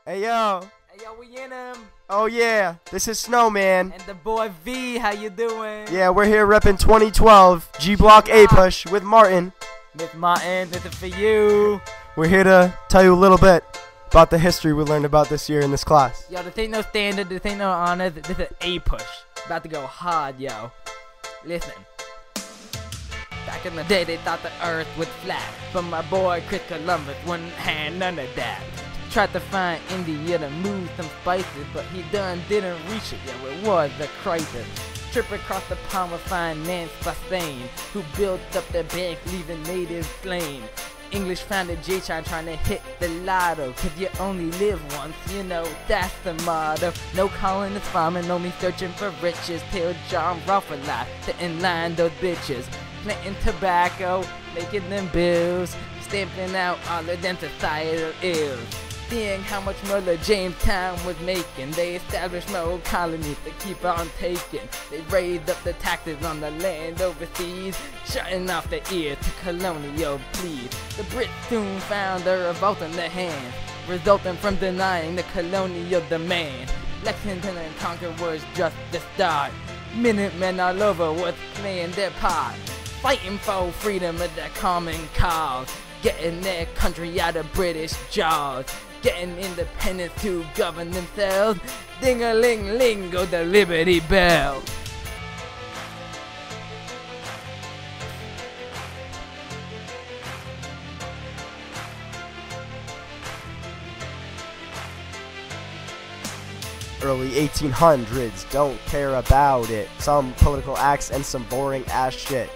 Hey yo. Hey yo, we in him. Oh yeah, this is Snowman. And the boy V, how you doing? Yeah, we're here repping 2012 G Block APUSH with Martin. Miss Martin, this is for you. We're here to tell you a little bit about the history we learned about this year in this class. Yo, this ain't no standard, this ain't no honor, this is APUSH. About to go hard, yo. Listen. Back in the day, they thought the earth was flat. But my boy Chris Columbus wouldn't have none of that. Tried to find India to move some spices, but he didn't reach it. Yo, it was a crisis. Trip across the pond with fine Nance Spain, who built up their bank, leaving natives slain. English founded J-Chine trying to hit the lotto, 'cause you only live once, you know, that's the motto. No colonist farming, only searching for riches, till John Rolfe alive to inline those bitches. Planting tobacco, making them bills, stamping out all of them societal ills. Seeing how much money Jamestown was making, they established more colonies to keep on taking. They raised up the taxes on the land overseas, shutting off the ears to colonial pleas. The Brits soon found a revolt in their hands, resulting from denying the colonial demand. Lexington and Concord was just the start. Minutemen all over was playing their part, fighting for freedom of their common cause, getting their country out of British jaws. Getting independence to govern themselves. Ding-a-ling-ling go the Liberty Bell. Early 1800s, don't care about it. Some political acts and some boring ass shit.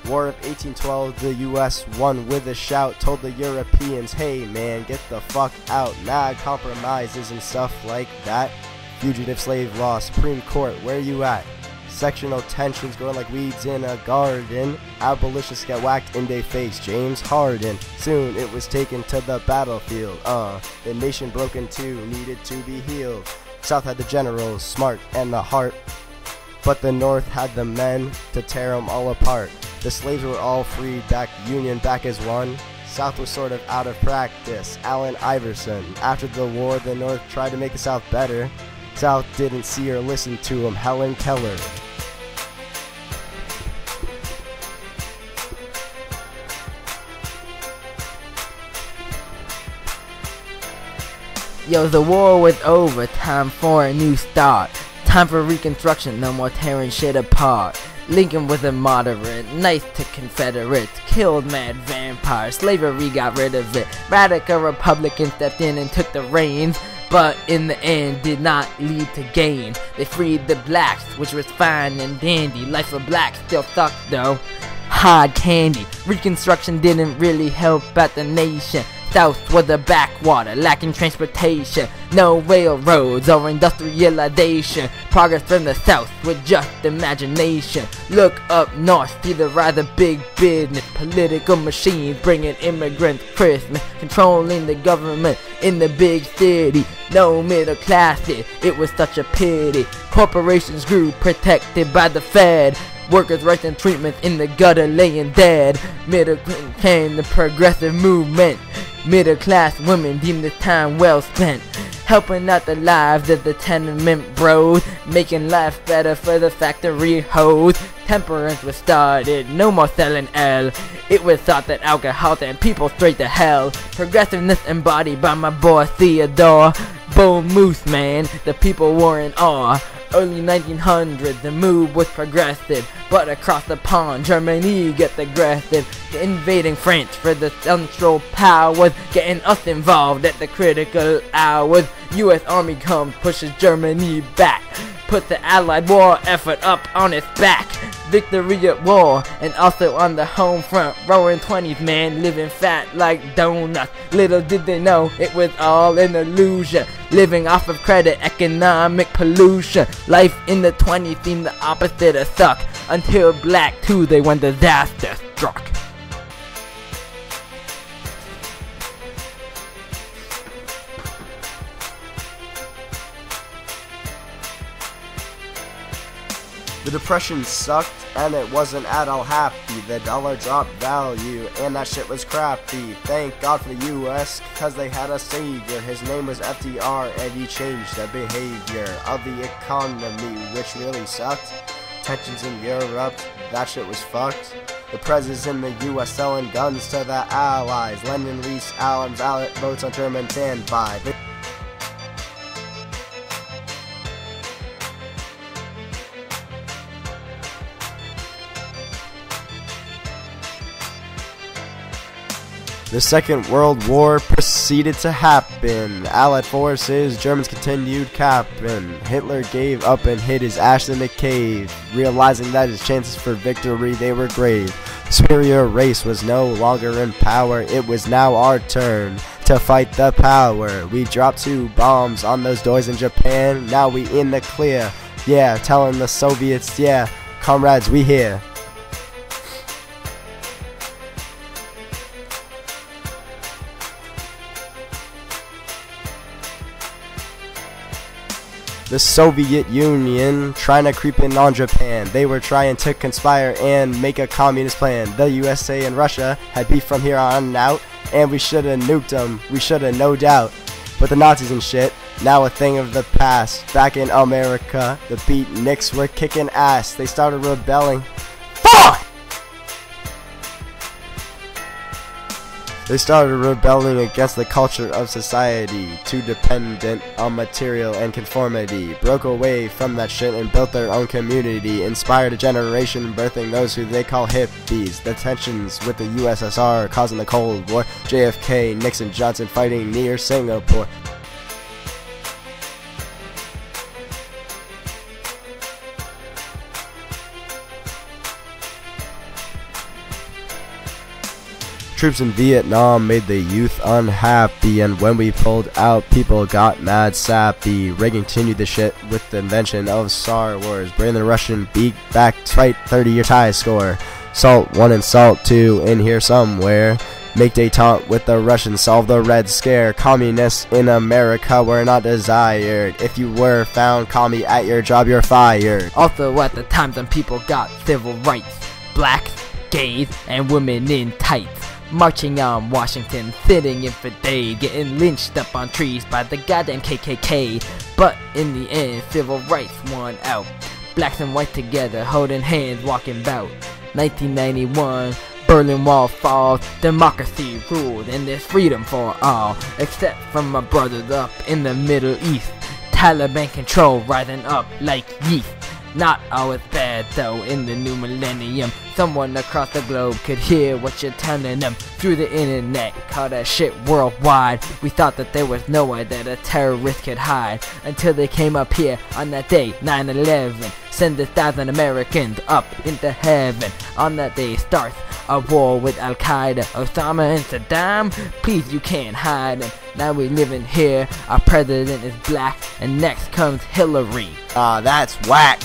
War of 1812, the US won with a shout, told the Europeans, hey man, get the fuck out. Nah, compromises and stuff like that. Fugitive slave law, Supreme Court, where you at? Sectional tensions growing like weeds in a garden. Abolitionists get whacked in their face, James Harden. Soon it was taken to the battlefield. The nation broke in two, needed to be healed. South had the generals, smart and the heart, but the North had the men to tear them all apart. The slaves were all freed back, Union back as one. South was sort of out of practice, Allen Iverson. After the war, the North tried to make the South better. South didn't see or listen to him, Helen Keller. Yo, the war was over, time for a new start. Time for reconstruction, no more tearing shit apart. Lincoln was a moderate, nice to Confederates, killed mad vampires, slavery got rid of it. Radical Republicans stepped in and took the reins, but in the end did not lead to gain. They freed the blacks, which was fine and dandy. Life for blacks still sucked though, hard candy. Reconstruction didn't really help out the nation. South was a backwater, lacking transportation, no railroads or industrialization. Progress from the South was just imagination. Look up north, see the rise of big business, political machines bringing immigrants Christmas, controlling the government in the big city. No middle classes, it was such a pity. Corporations grew, protected by the Fed. Workers' rights and treatment in the gutter laying dead. Middle came the progressive movement. Middle class women deemed this time well spent, helping out the lives of the tenement bros, making life better for the factory hoes. Temperance was started, no more selling L. It was thought that alcohol sent people straight to hell. Progressiveness embodied by my boy Theodore. Bull Moose man, the people were in awe. Early 1900s, the move was progressive, but across the pond, Germany get aggressive. Invading France for the central powers, getting us involved at the critical hours. US Army comes, pushes Germany back, puts the Allied war effort up on its back. Victory at war, and also on the home front. Roaring 20s, man, living fat like donuts. Little did they know, it was all an illusion. Living off of credit, economic pollution. Life in the 20s seemed the opposite of suck, until Black Tuesday when disaster struck. The Depression sucked, and it wasn't at all happy. The dollar dropped value, and that shit was crappy. Thank God for the US, cause they had a savior. His name was FDR, and he changed the behavior of the economy, which really sucked. Tensions in Europe, that shit was fucked. The presidents in the US selling guns to the allies. Lending lease arms out votes on German standby. The Second World War proceeded to happen. Allied forces, Germans continued capping. Hitler gave up and hid his ass in a cave, realizing that his chances for victory, they were grave. The superior race was no longer in power. It was now our turn to fight the power. We dropped 2 bombs on those doors in Japan. Now we in the clear. Yeah, telling the Soviets, yeah, comrades, we here. The Soviet Union trying to creep in on Japan. They were trying to conspire and make a communist plan. The USA and Russia had beef from here on out, and we should have nuked them. We should have, no doubt. But the Nazis and shit, now a thing of the past. Back in America, the beatniks were kicking ass. They started rebelling. Fuck! They started rebelling against the culture of society, too dependent on material and conformity. Broke away from that shit and built their own community. Inspired a generation, birthing those who they call hippies. The tensions with the USSR causing the Cold War. JFK, Nixon, Johnson fighting near Singapore. Troops in Vietnam made the youth unhappy, and when we pulled out, people got mad sappy. Reagan continued the shit with the invention of Star Wars, bringing the Russian beak back to fight 30-year tie score. Salt 1 and Salt 2 in here somewhere. Make detente with the Russians, solve the Red Scare. Communists in America were not desired. If you were found commie at your job, you're fired. Also at the time, some people got civil rights. Blacks, gays, and women in tights. Marching on Washington, sitting in for days, getting lynched up on trees by the goddamn KKK. But in the end, civil rights won out. Blacks and whites together, holding hands, walking bout. 1991, Berlin Wall falls, democracy rules, and there's freedom for all, except for my brothers up in the Middle East. Taliban control rising up like yeast. Not always bad though in the new millennium. Someone across the globe could hear what you're telling them through the internet. Call that shit worldwide. We thought that there was no way that a terrorist could hide, until they came up here on that day, 9/11. Send 1,000 Americans up into heaven. On that day starts a war with Al-Qaeda, Osama and Saddam. Please, you can't hide them. Now we living here. Our president is black, and next comes Hillary. That's whack.